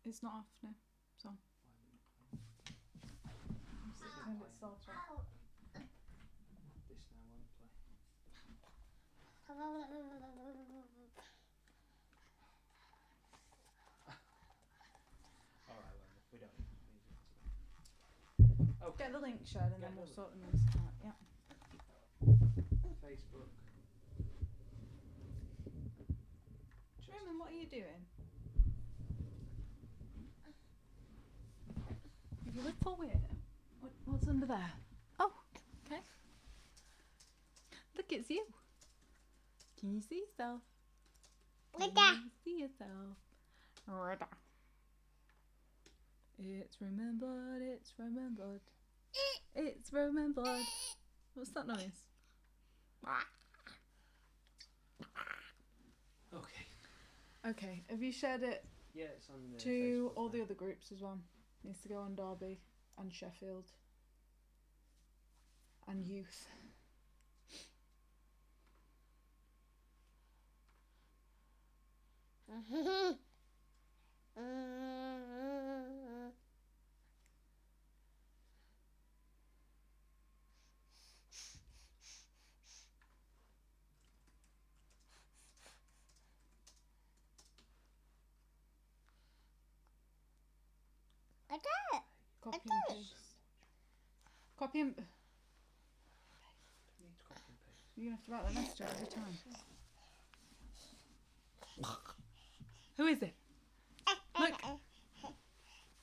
It's not off now. So. Turn it salt off. This now won't play. Alright, well, we don't need music today. Okay. Get the link shared and Get then we'll the sort the music out. Yeah. Facebook. Roman, what are you doing? You little weirdo. What's under there? Oh, okay. Look, it's you. Can you see yourself? Can you see yourself? It's remembered, it's remembered. It's remembered. What's that noise? Okay. Okay, have you shared it Yeah, it's on the to Facebook all the now. other groups as well? Needs to go on Derby and Sheffield and youth. Copy and paste. Copy and... Don't need to copy and paste. You're going to have to write that message out every time. Who is it? Look!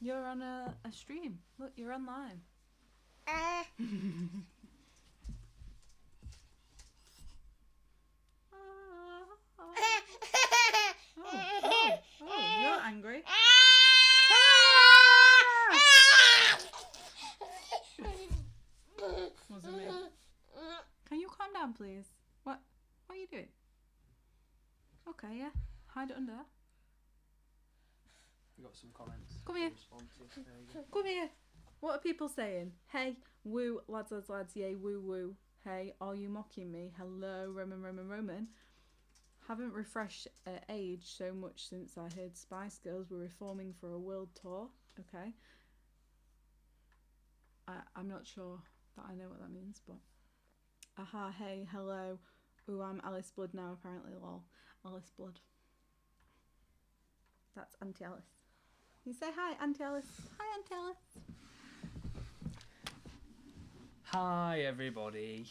You're on a stream. Look, you're online. Oh, you're angry. Wasn't me. Can you calm down, please? What are you doing? Okay, yeah. Hide it under there. We got some comments. Come here. Responses. There you go. Come here. What are people saying? Hey, woo, lads, yay, woo, woo. Hey, are you mocking me? Hello, Roman. Haven't refreshed age so much since I heard Spice Girls were reforming for a world tour. Okay. I'm not sure that I know what that means, but... Aha, hey, hello. Ooh, I'm Alice Blood now, apparently, lol. Alice Blood. That's Auntie Alice. You say hi, Auntie Alice. Hi, Auntie Alice. Hi, everybody.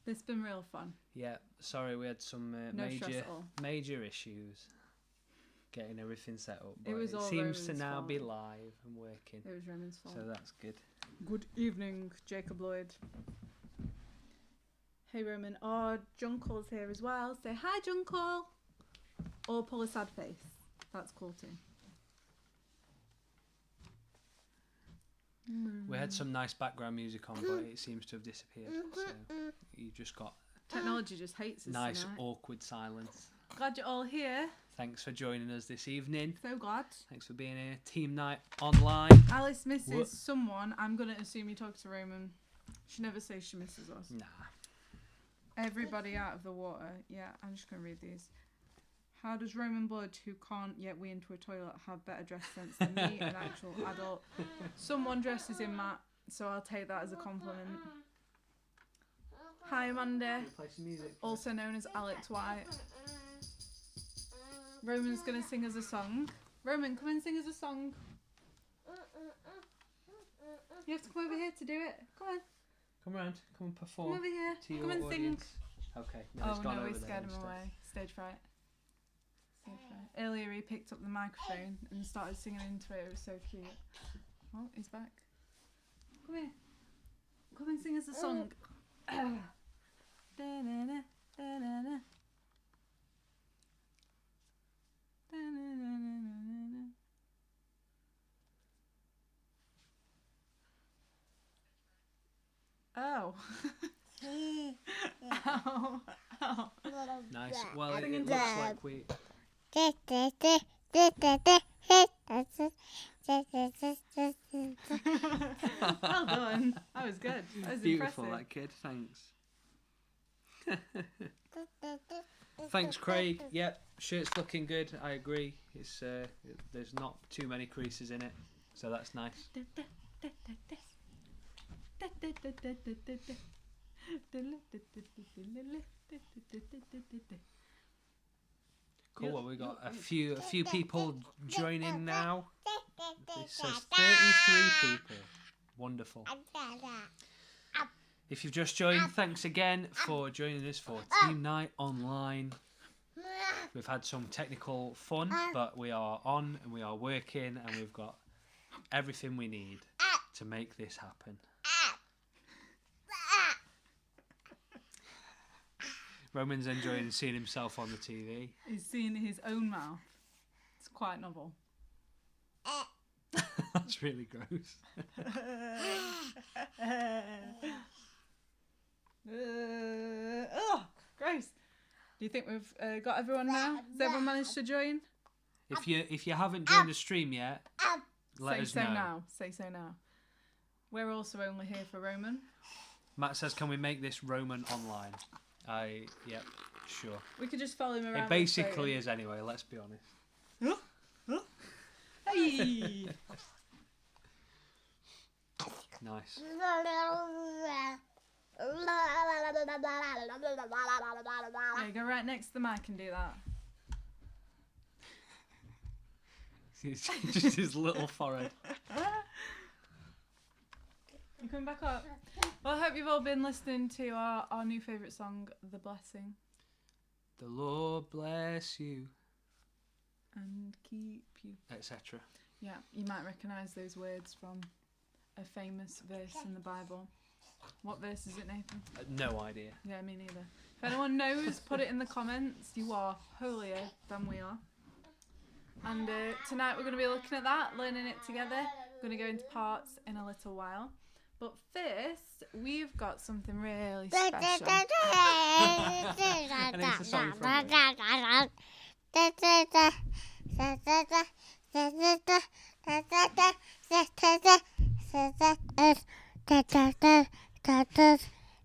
It's been real fun. Yeah, sorry we had some No stress at all. major issues getting everything set up. But It was all seems to Roman's now be fault. live and working, It was Roman's fault. so that's good. Good evening, Jacob Lloyd. Hey, Roman. Oh, Junkle's here as well. Say hi, Junkle. Or pull a sad face. That's cool too. We had some nice background music on, but it seems to have disappeared. So you just got Technology just hates us nice, tonight. awkward silence. Glad you're all here. Thanks for joining us this evening. So glad. Thanks for being here. Team night online. Alice misses What? someone. I'm going to assume you talk to Roman. She never says she misses us. Nah. Everybody out of the water. Yeah, I'm just going to read these. How does Roman Blood, who can't yet wee into a toilet, have better dress sense than me, an actual adult? Someone dresses in Matt, so I'll take that as a compliment. Hi, Amanda, Play some music. also known as Alex White. Roman's going to sing us a song. Roman, come and sing us a song. You have to come over here to do it. Come on, Come round. Come and come perform over here. to your Come and audience. Okay. No, it's Oh gone no, over we there scared him instead. away. Stage fright. Stage fright. Earlier he picked up the microphone and started singing into it. It was so cute. Oh, he's back. Come here. Come and sing us a song. Da-na-na, da-na-na. Da-na-na-na-na-na. Oh. Ow. Ow. Nice. Well, it Singing looks like we. Well done. That was good. That was Beautiful, impressive. that kid. Thanks. Thanks, Craig. Yep, shirt's looking good. I agree. It's there's not too many creases in it, so that's nice. Cool. Well, we got a few people joining now. It says 33 people. Wonderful. If you've just joined, thanks again for joining us for Team Night Online. We've had some technical fun, but we are on and we are working and we've got everything we need to make this happen. Roman's enjoying seeing himself on the TV. He's seeing his own mouth. It's quite novel. That's really gross. Oh, gross. Do you think we've got everyone now? Has everyone managed to join? If you haven't joined the stream yet, let us know. Say so now. We're also only here for Roman. Matt says, "Can we make this Roman online?" Yep, sure. We could just follow him around. It basically is anyway. Let's be honest. Hey. Nice. Yeah, go right next to the mic and do that. Just his little forehead. You coming back up? Well, I hope you've all been listening to our new favourite song, The Blessing. The Lord bless you. And keep you. Etc. Yeah, you might recognise those words from a famous verse in the Bible. What verse is it, Nathan? No idea. Yeah, me neither. If anyone knows, put it in the comments. You are holier than we are. And tonight we're going to be looking at that, learning it together. We're going to go into parts in a little while. But first, we've got something really special. And it's a song from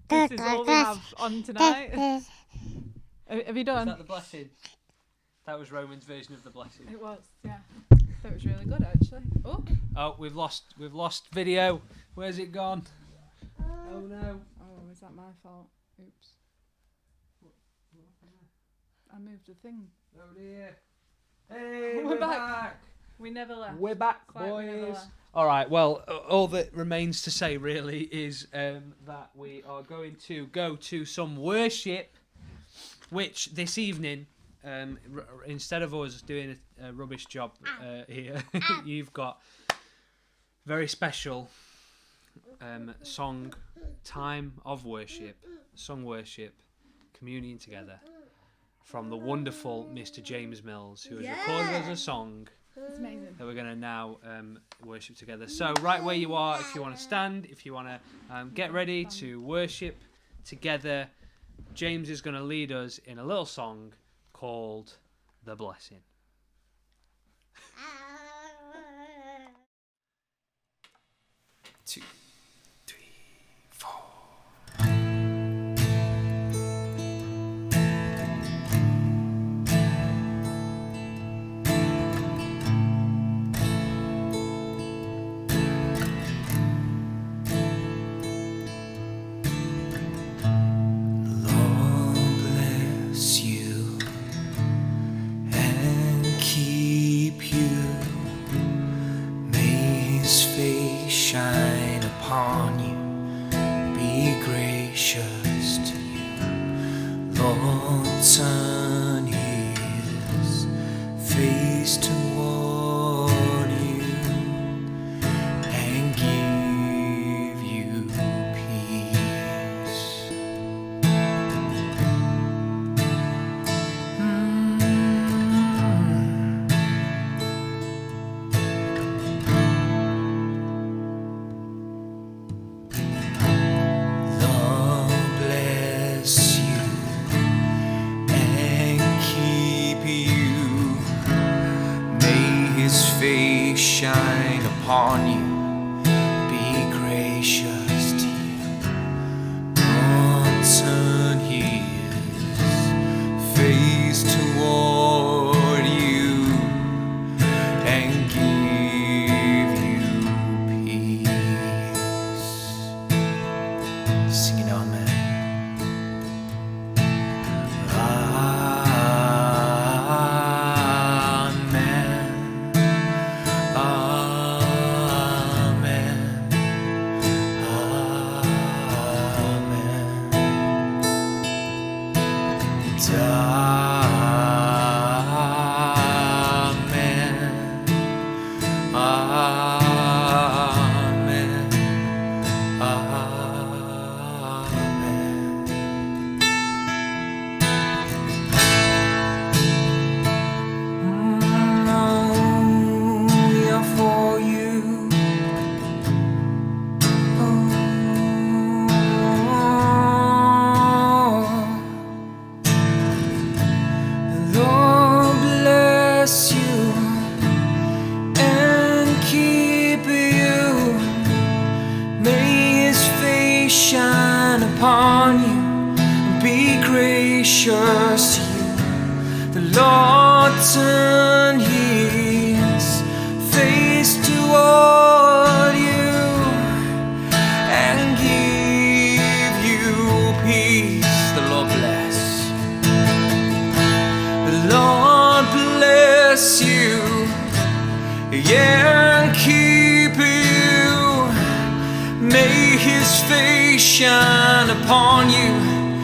This is all we have on tonight. Have you done? Was that The Blessing? That was Roman's version of The Blessing. It was, yeah. That was really good, actually. Oh, we've lost video. Where's it gone? Oh no. Oh, is that my fault? Oops. I moved the thing. Oh dear. Hey, We're back. We never left. We're back, It's like we never boys. left. All right. Well, all that remains to say really is that we are going to go to some worship, which this evening, instead of us doing a rubbish job here, you've got very special song time of worship, song worship, communion together from the wonderful Mr. James Mills, who has recorded us a song. It's amazing. That we're going to now worship together. So right where you are, if you want to stand, if you want to get ready to worship together, James is going to lead us in a little song called The Blessing. Two, three, four. Shine upon you, be gracious to you. Lord, turn his face toward you and give you peace. Shine upon you, be gracious to you. Lord, turn his face shine upon you and be gracious to you. The Lord turn His face toward you and give you peace. The Lord bless. The Lord bless you, yeah, and keep you. May His face shine upon you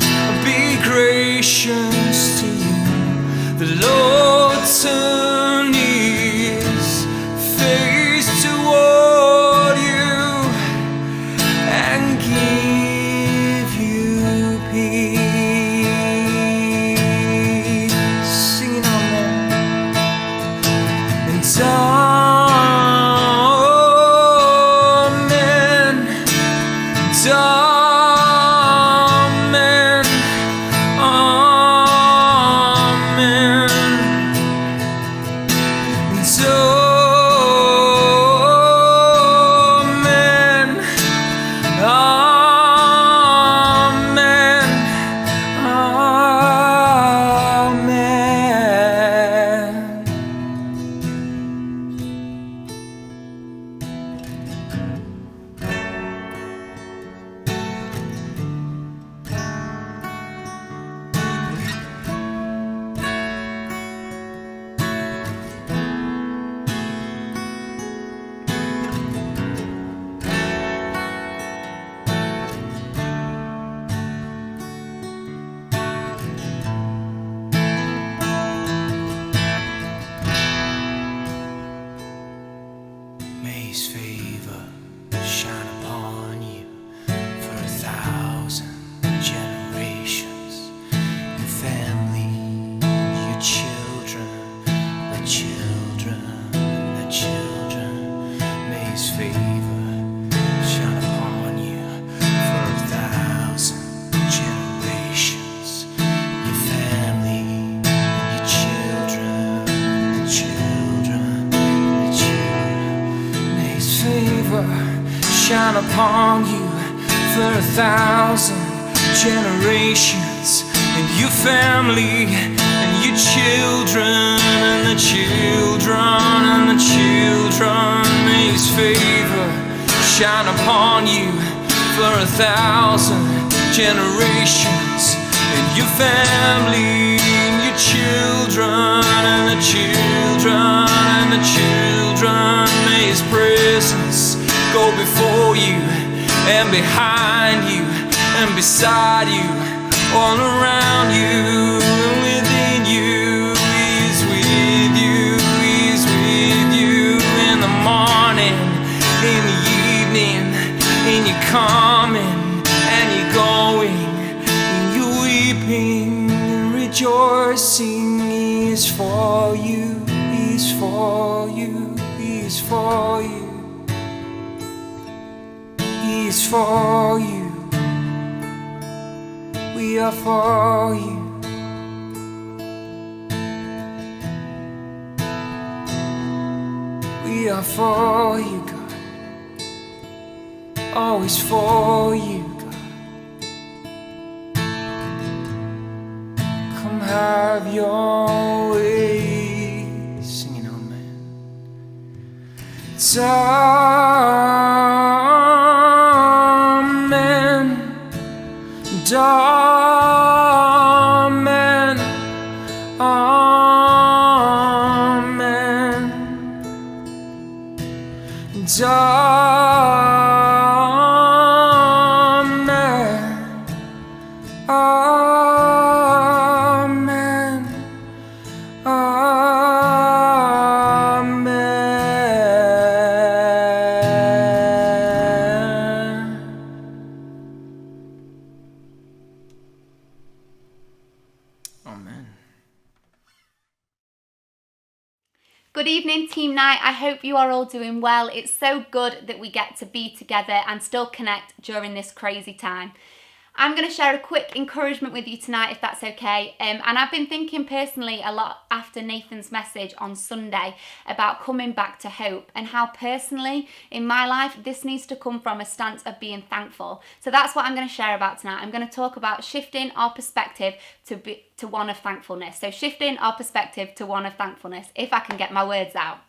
and be gracious to you. The Lord turn His face toward you and give you peace. Singing amen. And amen. And amen. Amen. And amen. Amen. Amen. May His favor shine upon you for 1,000 generations. Your family, your children, the children, the children. May His favor shine upon you for 1,000 generations. Your family, your children, the children, the children. May His favor shine upon you for 1,000 generations, and your family, and your children, and the children, and the children. May His favor shine upon you for 1,000 generations, and your family, and your children, and the children, and the children. May His presence go before you and behind you and beside you, all around you and within you. He is with you, He is with you in the morning, in the evening, in your coming and your going, in your weeping and rejoicing. He is for you, He is for you, He is for you. He is for you. We are for you. We are for you, God. Always for you, God. Come have your way. Singing amen. Amen. Amen. Amen. Amen. Amen. Good evening, Team Night. I hope you are all doing well. It's so good that we get to be together and still connect during this crazy time. I'm going to share a quick encouragement with you tonight, if that's okay. And I've been thinking personally a lot after Nathan's message on Sunday about coming back to hope, and how personally in my life this needs to come from a stance of being thankful. So that's what I'm going to share about tonight. I'm going to talk about shifting our perspective to one of thankfulness. So shifting our perspective to one of thankfulness, if I can get my words out.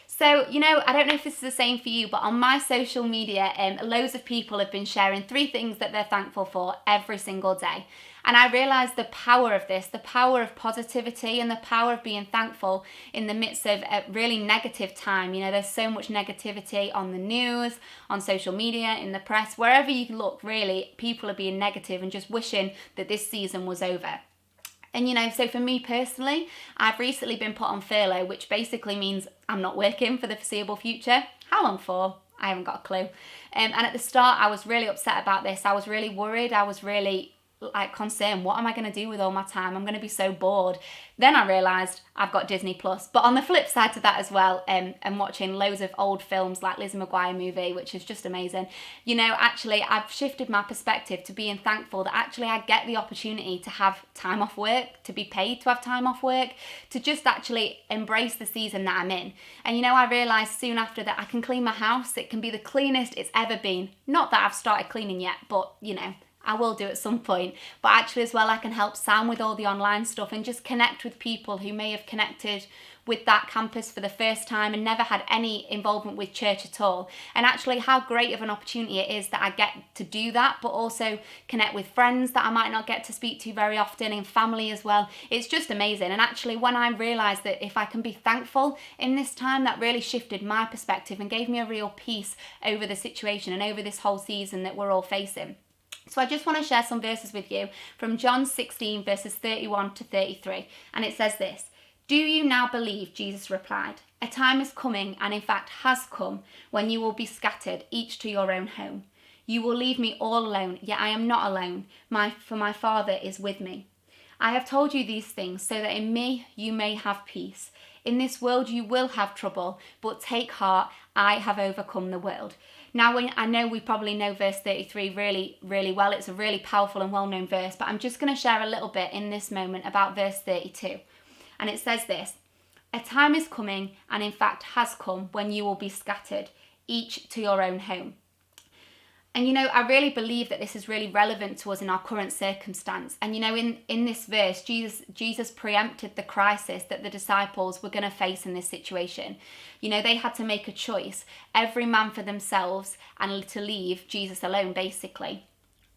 So, I don't know if this is the same for you, but on my social media, loads of people have been sharing 3 things that they're thankful for every single day. And I realised the power of this, the power of positivity and the power of being thankful in the midst of a really negative time. There's so much negativity on the news, on social media, in the press, wherever you look, really, people are being negative and just wishing that this season was over. And so for me personally, I've recently been put on furlough, which basically means I'm not working for the foreseeable future. How long for? I haven't got a clue. And at the start, I was really upset about this. I was really worried. I was really concerned. What am I going to do with all my time? I'm going to be so bored. Then I realised I've got Disney Plus. But on the flip side to that as well, I'm watching loads of old films like Lizzie McGuire movie, which is just amazing. Actually, I've shifted my perspective to being thankful that actually I get the opportunity to have time off work, to be paid to have time off work, to just actually embrace the season that I'm in. And I realised soon after that I can clean my house. It can be the cleanest it's ever been. Not that I've started cleaning yet, but I will do at some point. But actually as well, I can help Sam with all the online stuff and just connect with people who may have connected with that campus for the first time and never had any involvement with church at all. And actually how great of an opportunity it is that I get to do that, but also connect with friends that I might not get to speak to very often, and family as well. It's just amazing. And actually when I realised that if I can be thankful in this time, that really shifted my perspective and gave me a real peace over the situation and over this whole season that we're all facing. So I just want to share some verses with you from John 16 verses 31 to 33. And it says this: "Do you now believe?" Jesus replied. "A time is coming, and in fact has come, when you will be scattered, each to your own home. You will leave me all alone, yet I am not alone, for my Father is with me. I have told you these things so that in me you may have peace. In this world you will have trouble, but take heart, I have overcome the world." Now, I know we probably know verse 33 really, really well. It's a really powerful and well-known verse, but I'm just going to share a little bit in this moment about verse 32. And it says this: "A time is coming, and in fact has come, when you will be scattered, each to your own home." And I really believe that this is really relevant to us in our current circumstance. And in this verse, Jesus preempted the crisis that the disciples were going to face in this situation. They had to make a choice, every man for themselves, and to leave Jesus alone, basically.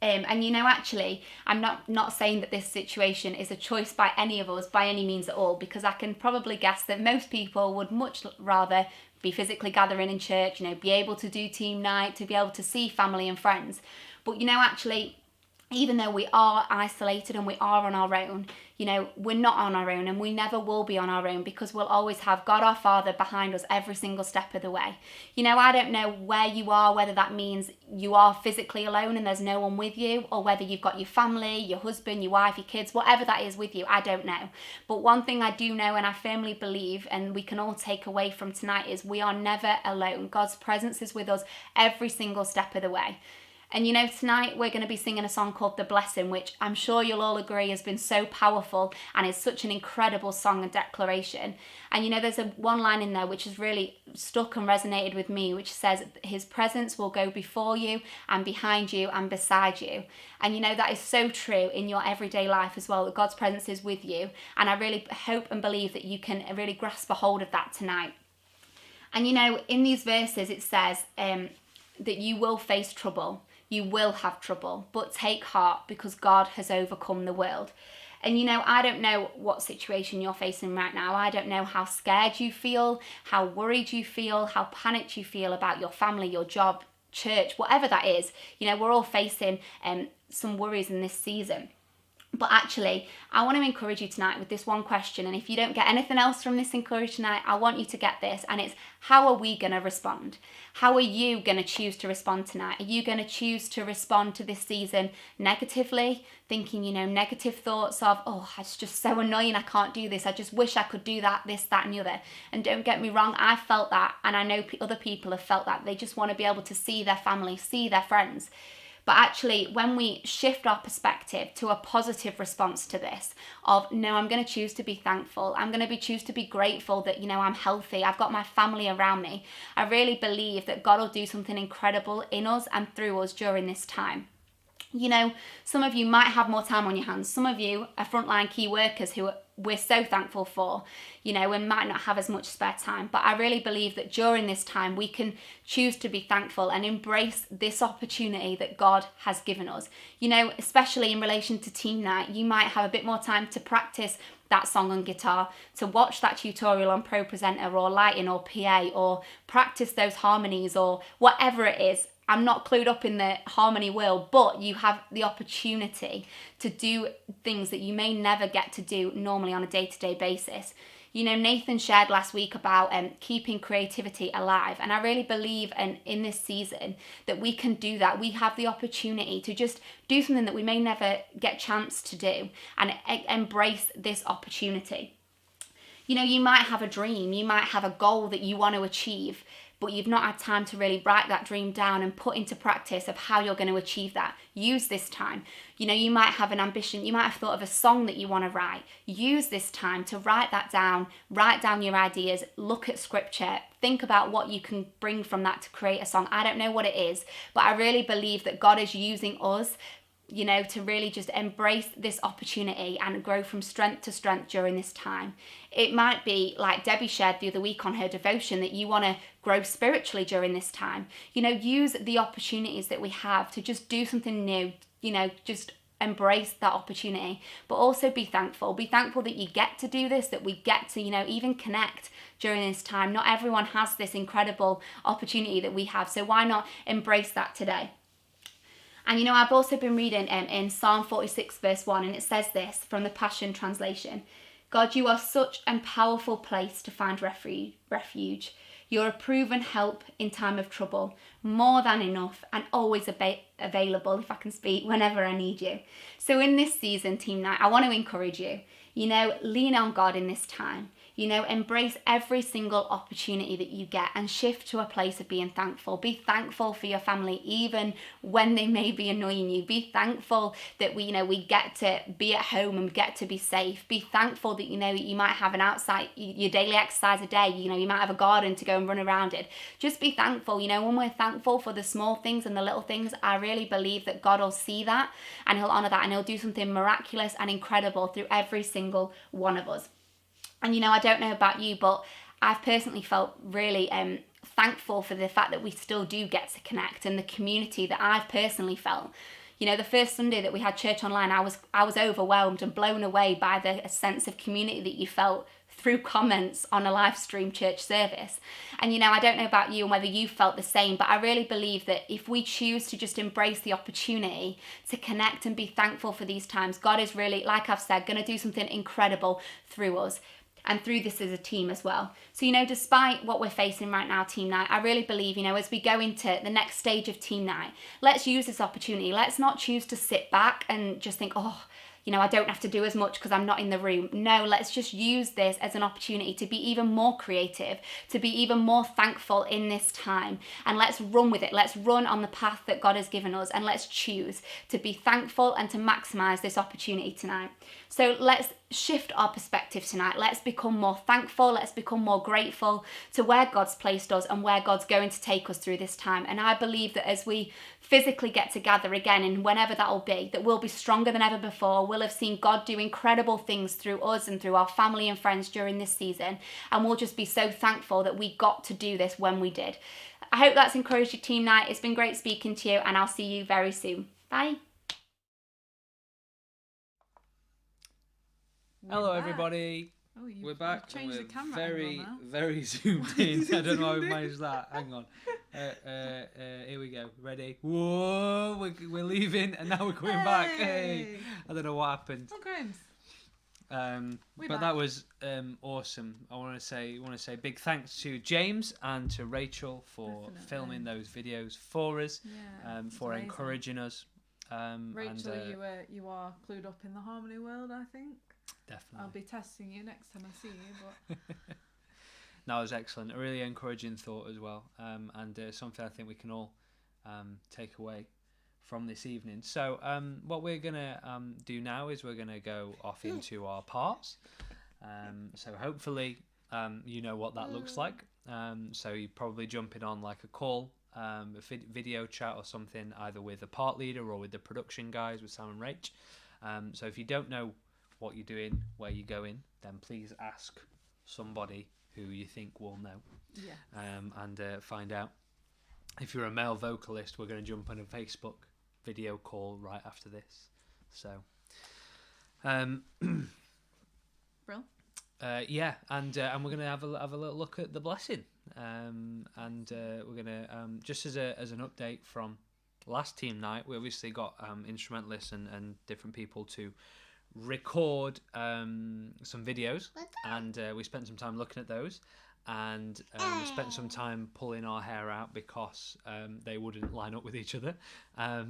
And actually, I'm not saying that this situation is a choice by any of us by any means at all, because I can probably guess that most people would much rather be physically gathering in church, be able to do team night, to be able to see family and friends. But actually, even though we are isolated and we are on our own, we're not on our own, and we never will be on our own, because we'll always have God our Father behind us every single step of the way. I don't know where you are, whether that means you are physically alone and there's no one with you, or whether you've got your family, your husband, your wife, your kids, whatever that is with you, I don't know. But one thing I do know, and I firmly believe, and we can all take away from tonight, is we are never alone. God's presence is with us every single step of the way. And tonight we're going to be singing a song called The Blessing, which I'm sure you'll all agree has been so powerful and is such an incredible song and declaration. And there's one line in there which has really stuck and resonated with me, which says, "His presence will go before you and behind you and beside you." And that is so true in your everyday life as well, that God's presence is with you. And I really hope and believe that you can really grasp a hold of that tonight. And in these verses it says that you will face trouble. You will have trouble, but take heart, because God has overcome the world. And I don't know what situation you're facing right now. I don't know how scared you feel, how worried you feel, how panicked you feel about your family, your job, church, whatever that is. We're all facing some worries in this season. But actually, I want to encourage you tonight with this one question. And if you don't get anything else from this encouragement tonight, I want you to get this. And it's, how are we going to respond? How are you going to choose to respond tonight? Are you going to choose to respond to this season negatively? Thinking, negative thoughts of, oh, it's just so annoying, I can't do this. I just wish I could do that, this, that, and the other. And don't get me wrong, I felt that. And I know other people have felt that. They just want to be able to see their family, see their friends. But actually, when we shift our perspective to a positive response to this, of no, I'm going to choose to be thankful, I'm going to choose to be grateful that, you know, I'm healthy, I've got my family around me, I really believe that God will do something incredible in us and through us during this time. You know, some of you might have more time on your hands. Some of you are frontline key workers who we're so thankful for, you know, and might not have as much spare time. But I really believe that during this time, we can choose to be thankful and embrace this opportunity that God has given us. You know, especially in relation to team night, you might have a bit more time to practice that song on guitar, to watch that tutorial on Pro Presenter or Lighting or PA, or practice those harmonies or whatever it is. I'm not clued up in the harmony world, but you have the opportunity to do things that you may never get to do normally on a day-to-day basis. You know, Nathan shared last week about keeping creativity alive, and I really believe in this season that we can do that. We have the opportunity to just do something that we may never get a chance to do, and embrace this opportunity. You know, you might have a dream, you might have a goal that you want to achieve, but you've not had time to really write that dream down and put into practice of how you're going to achieve that. Use this time. You know, you might have an ambition, you might have thought of a song that you want to write. Use this time to write that down, write down your ideas, look at scripture, think about what you can bring from that to create a song. I don't know what it is, but I really believe that God is using us, you know, to really just embrace this opportunity and grow from strength to strength during this time. It might be like Debbie shared the other week on her devotion, that you want to grow spiritually during this time. You know, use the opportunities that we have to just do something new, you know, just embrace that opportunity, but also be thankful. Be thankful that you get to do this, that we get to, you know, even connect during this time. Not everyone has this incredible opportunity that we have, so why not embrace that today? And you know, I've also been reading in Psalm 46 verse 1, and it says this from the Passion Translation: God, you are such a powerful place to find refuge. You're a proven help in time of trouble, more than enough, and always available, if I can speak, whenever I need you. So in this season, Team Night, I want to encourage you, you know, lean on God in this time. You know, embrace every single opportunity that you get and shift to a place of being thankful. Be thankful for your family, even when they may be annoying you. Be thankful that we get to be at home and get to be safe. Be thankful that, you know, you might have an outside, your daily exercise a day. You know, you might have a garden to go and run around in. Just be thankful. You know, when we're thankful for the small things and the little things, I really believe that God will see that and he'll honor that, and he'll do something miraculous and incredible through every single one of us. And, you know, I don't know about you, but I've personally felt really thankful for the fact that we still do get to connect, and the community that I've personally felt. You know, the first Sunday that we had church online, I was overwhelmed and blown away by the sense of community that you felt through comments on a live stream church service. And, you know, I don't know about you and whether you felt the same, but I really believe that if we choose to just embrace the opportunity to connect and be thankful for these times, God is really, like I've said, going to do something incredible through us. And through this as a team as well. So, you know, despite what we're facing right now, Team Night, I really believe, you know, as we go into the next stage of Team Night, let's use this opportunity. Let's not choose to sit back and just think, oh, you know, I don't have to do as much because I'm not in the room. No, let's just use this as an opportunity to be even more creative, to be even more thankful in this time. And let's run with it. Let's run on the path that God has given us, and let's choose to be thankful and to maximize this opportunity tonight. So let's shift our perspective tonight. Let's become more thankful. Let's become more grateful to where God's placed us and where God's going to take us through this time. And I believe that as we physically get together again, and whenever that will be, that we'll be stronger than ever before. We'll have seen God do incredible things through us and through our family and friends during this season. And we'll just be so thankful that we got to do this when we did. I hope that's encouraged your team night. It's been great speaking to you, and I'll see you very soon. Bye. Hello, everybody. Oh, We're back. You've changed the camera very, angle now. very zoomed in. I don't know how we managed that. Hang on. Here we go. Ready? Whoa! We're leaving, and now we're coming back. Hey! I don't know what happened. Oh, Grims. But back. that was awesome. I want to say big thanks to James and to Rachel for Definitely. filming those videos for us, Yeah, it's for amazing. encouraging us. Rachel, and, you are clued up in the harmony world, I think. definitely. I'll be testing you next time I see you. But That was excellent. A really encouraging thought as well, and something I think we can all take away from this evening. So what we're gonna do now is we're gonna go off into our parts. So hopefully you know what that looks like. So you're probably jumping on like a call, a video chat or something, either with the part leader or with the production guys, with Sam and Rach. So if you don't know what you're doing, where you're going, then please ask somebody who you think will know. Yeah. And find out. If you're a male vocalist, we're going to jump on a Facebook video call right after this. So, Brill. yeah, and we're going to have a little look at the blessing, and we're going to just as an update from last team night, we obviously got instrumentalists and different people to record some videos, and we spent some time looking at those. And we spent some time pulling our hair out because they wouldn't line up with each other.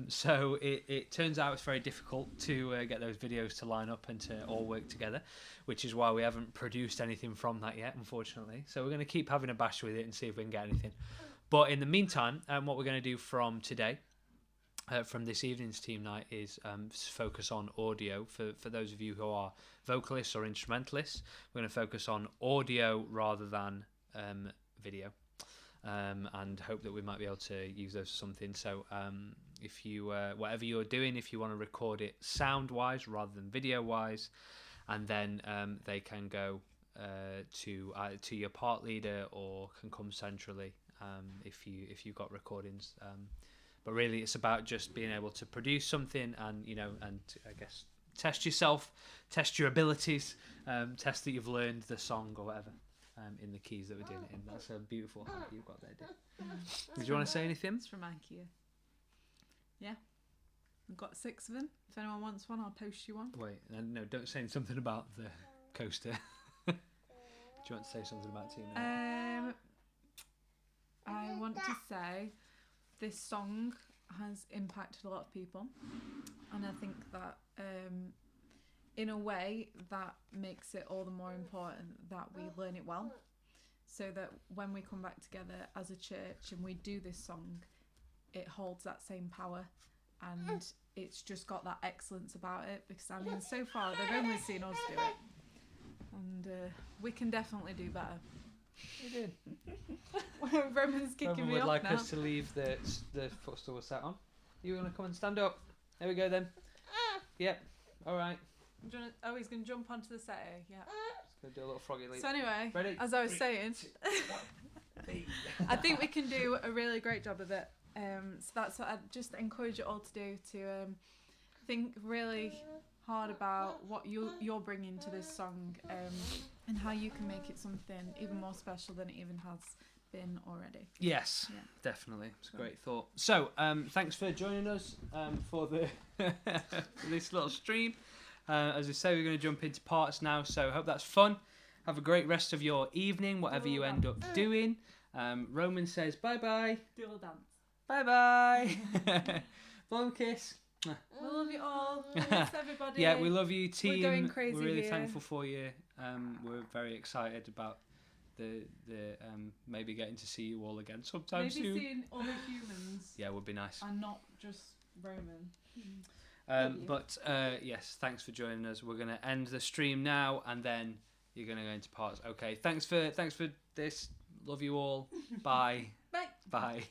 So it turns out it's very difficult to get those videos to line up and to all work together, which is why we haven't produced anything from that yet, unfortunately. So we're going to keep having a bash with it and see if we can get anything. But in the meantime, what we're going to do from today, from this evening's team night, is focus on audio. For those of you who are vocalists or instrumentalists, we're going to focus on audio rather than video, and hope that we might be able to use those for something. So if you whatever you're doing, if you want to record it sound wise rather than video wise, and then they can go to your part leader or can come centrally if you've got recordings. But really, it's about just being able to produce something, and and I guess test yourself, test your abilities, test that you've learned the song or whatever in the keys that we're doing it in. That's a beautiful hat you've got there, Dave. Did you want to say anything? It's from IKEA. Yeah. I've got 6 of them. If anyone wants one, I'll post you one. Wait, no, don't say something about the coaster. Do you want to say something about Tina? I want to say this song has impacted a lot of people, and I think that in a way that makes it all the more important that we learn it well, so that when we come back together as a church and we do this song, it holds that same power, and it's just got that excellence about it. Because I mean, so far they've only seen us do it, and we can definitely do better. You did. Roman's kicking Roman me would off like now. us to leave the footstool we're sat on. You want to come and stand up? There we go then. Yep. All right. Oh, he's going to jump onto the settee. Yeah. Just gonna do a little froggy leap. So anyway, Ready? as I was saying, I think we can do a really great job of it. So that's what I just encourage you all to do, to think really hard about what you're bringing to this song, and how you can make it something even more special than it even has been already. Yes, Yeah. definitely. It's a great thought. So, thanks for joining us for the for this little stream. As I say, we're going to jump into parts now, so hope that's fun. Have a great rest of your evening, whatever you end up doing. Roman says bye-bye. Do a dance. Bye-bye. Blow and kiss. We love you all. Thanks everybody. Yeah, we love you, team. We're going crazy We're really here. thankful for you. We're very excited about the maybe getting to see you all again sometime Maybe soon. seeing other humans Yeah, would be nice. and not just Roman. But yes, thanks for joining us. We're gonna end the stream now, and then you're gonna go into parts. Okay, thanks for this. Love you all. Bye. Bye. Bye.